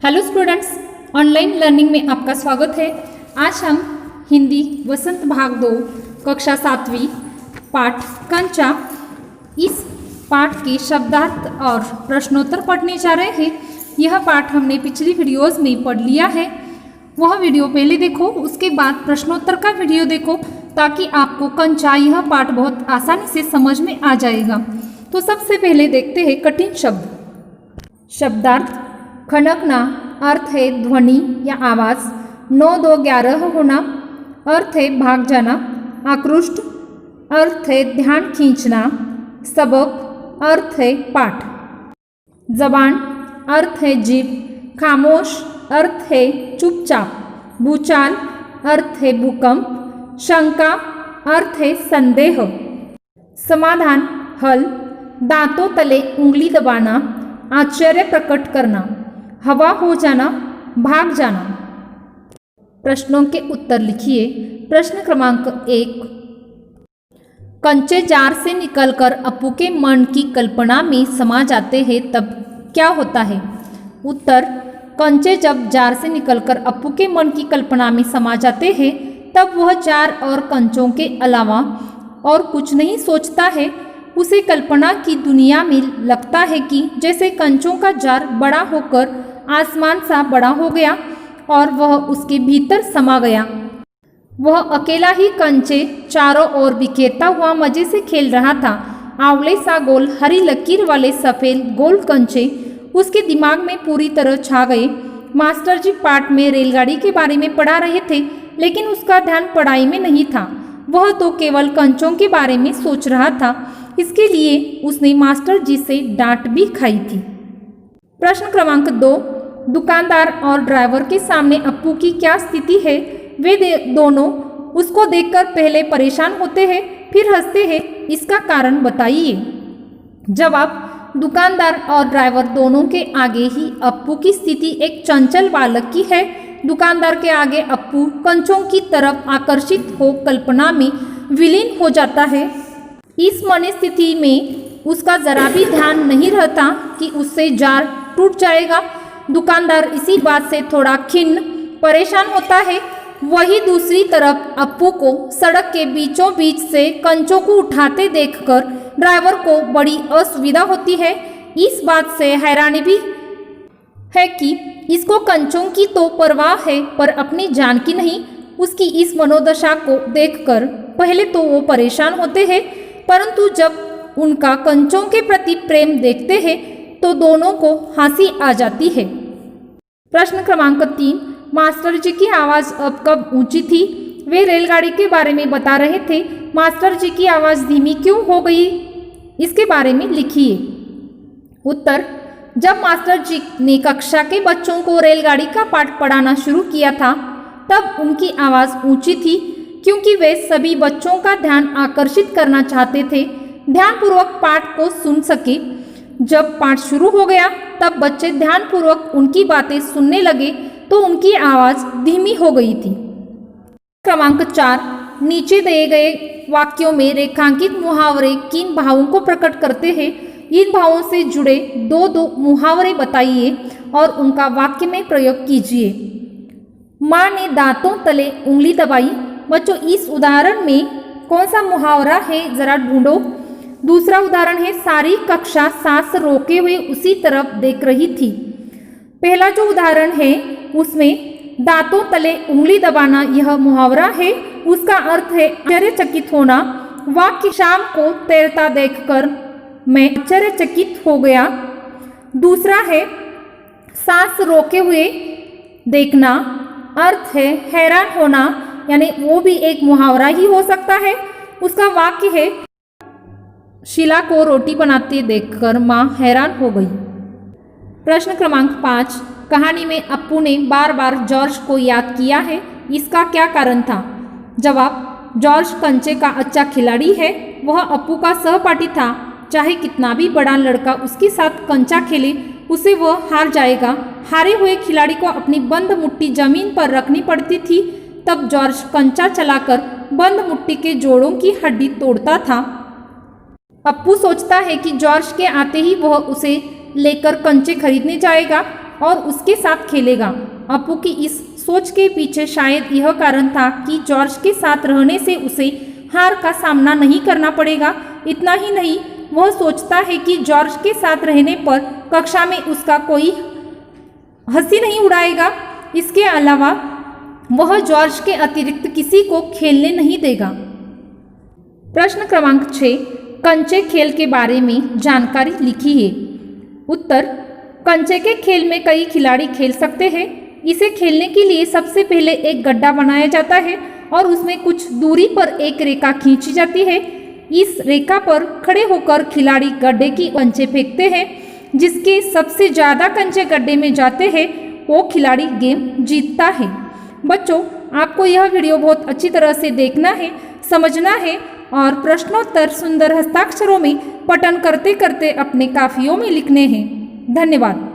Hello students, online learning में आपका स्वागत है। आज हम हिंदी वसंत भाग 2 कक्षा 7वीं पाठ कंचा इस पाठ के शब्दार्थ और प्रश्नोत्तर पढ़ने जा रहे हैं। यह पाठ हमने पिछली वीडियोस में पढ़ लिया है। वह वीडियो पहले देखो, उसके बाद प्रश्नोत्तर का वीडियो देखो ताकि आपको कंचा यह पाठ बहुत आसानी से समझ में आ जाएगा। तो सबसे पहले देखते हैं कठिन शब्द। शब्दार्थ: खनकना अर्थ है ध्वनि या आवाज़। 9, 2, 11 होना अर्थ है भाग जाना। आकृष्ट अर्थ है ध्यान खींचना। सबक अर्थ है पाठ। जबान अर्थ है जीभ। खामोश अर्थ है चुपचाप। भूचाल अर्थ है भूकंप। शंका अर्थ है संदेह। समाधान हल। दांतों तले उंगली दबाना, आश्चर्य प्रकट करना, हवा हो जाना, भाग जाना। प्रश्नों के उत्तर लिखिए। प्रश्न क्रमांक 1, कंचे जार से निकलकर अप्पू के मन की कल्पना में समा जाते हैं तब क्या होता है? उत्तर: कंचे जब जार से निकलकर अप्पू के मन की कल्पना में समा जाते हैं तब वह जार और कंचों के अलावा और कुछ नहीं सोचता है। उसे कल्पना की दुनिया में लगता है कि जैसे कंचों का जार बड़ा होकर आसमान सा बड़ा हो गया और वह उसके भीतर समा गया। वह अकेला ही कंचे चारों ओर बिखेरता हुआ मजे से खेल रहा था। आंवले सा गोल हरी लकीर वाले सफ़ेद गोल कंचे उसके दिमाग में पूरी तरह छा गए। मास्टर जी पाठ में रेलगाड़ी के बारे में पढ़ा रहे थे, लेकिन उसका ध्यान पढ़ाई में नहीं था। वह तो केवल कंचों के बारे में सोच रहा था। इसके लिए उसने मास्टर जी से डांट भी खाई थी। प्रश्न क्रमांक 2, दुकानदार और ड्राइवर के सामने अप्पू की क्या स्थिति है? वे दोनों उसको देखकर पहले परेशान होते हैं, फिर हंसते हैं। इसका कारण बताइए। जवाब: दुकानदार और ड्राइवर दोनों के आगे ही अप्पू की स्थिति एक चंचल बालक की है। दुकानदार के आगे अप्पू कंचों की तरफ आकर्षित हो कल्पना में विलीन हो जाता है। इस मनस्थिति में उसका जरा भी ध्यान नहीं रहता कि उससे जार टूट जाएगा। दुकानदार इसी बात से थोड़ा खिन्न परेशान होता है। वही दूसरी तरफ अप्पू को सड़क के बीचों बीच से कंचों को उठाते देखकर ड्राइवर को बड़ी असुविधा होती है। इस बात से हैरानी भी है कि इसको कंचों की तो परवाह है पर अपनी जान की नहीं। उसकी इस मनोदशा को देखकर पहले तो वो परेशान होते हैं, परंतु जब उनका कंचों के प्रति प्रेम देखते हैं तो दोनों को हंसी आ जाती है। प्रश्न क्रमांक 3, मास्टर जी की आवाज़ अब कब ऊंची थी? वे रेलगाड़ी के बारे में बता रहे थे। मास्टर जी की आवाज़ धीमी क्यों हो गई? इसके बारे में लिखिए। उत्तर: जब मास्टर जी ने कक्षा के बच्चों को रेलगाड़ी का पाठ पढ़ाना शुरू किया था तब उनकी आवाज़ ऊंची थी, क्योंकि वे सभी बच्चों का ध्यान आकर्षित करना चाहते थे, ध्यानपूर्वक पाठ को सुन सके। जब पाठ शुरू हो गया तब बच्चे ध्यानपूर्वक उनकी बातें सुनने लगे तो उनकी आवाज़ धीमी हो गई थी। क्रमांक 4, नीचे दिए गए वाक्यों में रेखांकित मुहावरे किन भावों को प्रकट करते हैं? इन भावों से जुड़े दो मुहावरे बताइए और उनका वाक्य में प्रयोग कीजिए। माँ ने दांतों तले उंगली दबाई। बच्चों, इस उदाहरण में कौन सा मुहावरा है, जरा ढूंढो। दूसरा उदाहरण है, सारी कक्षा सांस रोके हुए उसी तरफ देख रही थी। पहला जो उदाहरण है उसमें दांतों तले उंगली दबाना यह मुहावरा है। उसका अर्थ है आश्चर्यचकित होना। वाक्य: शाम को तैरता देखकर मैं आश्चर्यचकित हो गया। दूसरा है सांस रोके हुए देखना, अर्थ है हैरान होना, यानी वो भी एक मुहावरा ही हो सकता है। उसका वाक्य है, शीला को रोटी बनाते देखकर माँ हैरान हो गई। प्रश्न क्रमांक 5, कहानी में अप्पू ने बार बार जॉर्ज को याद किया है। इसका क्या कारण था? जवाब: जॉर्ज कंचे का अच्छा खिलाड़ी है। वह अप्पू का सहपाठी था। चाहे कितना भी बड़ा लड़का उसके साथ कंचा खेले, उसे वह हार जाएगा। हारे हुए खिलाड़ी को अपनी बंद मुट्ठी जमीन पर रखनी पड़ती थी। तब जॉर्ज कंचा चलाकर बंद मुट्ठी के जोड़ों की हड्डी तोड़ता था। अप्पू सोचता है कि जॉर्ज के आते ही वह उसे लेकर कंचे खरीदने जाएगा। और उसके साथ खेलेगा। अपू की इस सोच के पीछे शायद यह कारण था कि जॉर्ज के साथ रहने से उसे हार का सामना नहीं करना पड़ेगा। इतना ही नहीं, वह सोचता है कि जॉर्ज के साथ रहने पर कक्षा में उसका कोई हंसी नहीं उड़ाएगा। इसके अलावा वह जॉर्ज के अतिरिक्त किसी को खेलने नहीं देगा। प्रश्न क्रमांक 6, कंचे खेल के बारे में जानकारी लिखी है। उत्तर, कंचे के खेल में कई खिलाड़ी खेल सकते हैं। इसे खेलने के लिए सबसे पहले एक गड्ढा बनाया जाता है और उसमें कुछ दूरी पर एक रेखा खींची जाती है। इस रेखा पर खड़े होकर खिलाड़ी गड्ढे की कंचे फेंकते हैं। जिसके सबसे ज़्यादा कंचे गड्ढे में जाते हैं वो खिलाड़ी गेम जीतता है। बच्चों, आपको यह वीडियो बहुत अच्छी तरह से देखना है, समझना है और प्रश्नोत्तर सुंदर हस्ताक्षरों में पठन करते करते अपने काफियों में लिखने हैं। धन्यवाद।